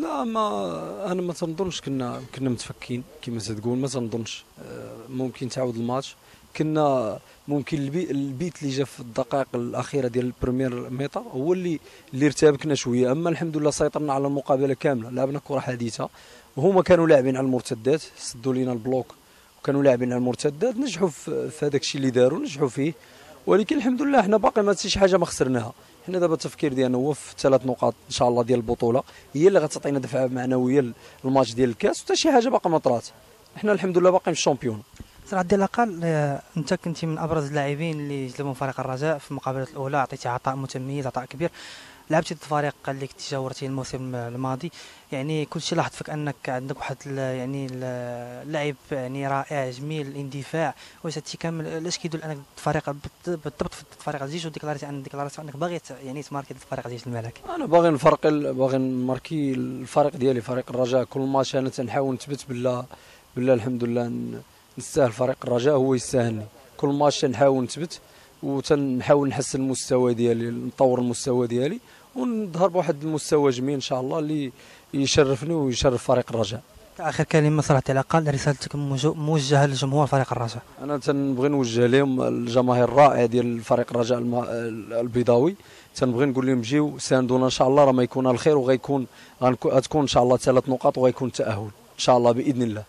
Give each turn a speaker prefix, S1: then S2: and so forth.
S1: لا، انا ما تنظنش كنا متفكين كما تقول، ما تنظنش. ممكن تعاود الماتش. كنا ممكن البيت اللي جا في الدقائق الاخيره ديال البريمير ميطا هو اللي ارتبكنا شويه، اما الحمد لله سيطرنا على المقابله كامله، لعبنا كره حديثه وهما كانوا لاعبين على المرتدات، سدوا لينا البلوك وكانوا لاعبين على المرتدات، نجحوا في هذاك الشيء اللي داروا، نجحوا فيه. ولكن الحمد لله حنا باقي ما شي حاجه ما خسرناها. حنا دابا التفكير ديالنا هو في 3 نقاط ان شاء الله ديال البطوله، هي اللي غتعطينا دفعه معنويه الماتش ديال الكاس، وحتى شي حاجه باقا ما طرات. حنا الحمد لله باقيين في الشامبيون.
S2: صراحة عبد الأقل، أنت كنت من أبرز اللاعبين اللي جلبوا فريق الرجاء في المقابلة الأولى، عطيتي عطاء متميز، عطاء كبير. لعبتي ضد فريق اللي كنت جاورتيه الموسم الماضي، يعني كل شيء لاحظ فيك أنك عندك واحد اللاعب يعني رائع جميل الاندفاع. واش هادشي كامل اش كيدل انك الفريق بالضبط في فريق الجيش، وديكلاريتي انك باغي يعني تماركي ضد فريق الجيش الملكي؟
S1: انا باغي نماركي الفريق ديالي، فريق الرجاء. كل ماتش انا تنحاول نثبت بالله الحمد لله نستاهل. فريق الرجاء هو يستاهلني. كل ماتش تنحاول نثبت وتنحاول نحسن المستوى ديالي، نطور المستوى ديالي ونظهر بواحد المستوى جميل ان شاء الله اللي يشرفني ويشرف فريق الرجاء.
S2: آخر كلمة صراحة على الأقل، رسالتك موجهة لجمهور فريق الرجاء.
S1: انا تنبغي نوجه لهم الجماهير الرائعه ديال فريق الرجاء البيضاوي، تنبغي نقول لهم جيو ساندونا ان شاء الله، راه ما يكون الخير، غتكون ان شاء الله 3 نقاط وغيكون التاهل ان شاء الله باذن الله.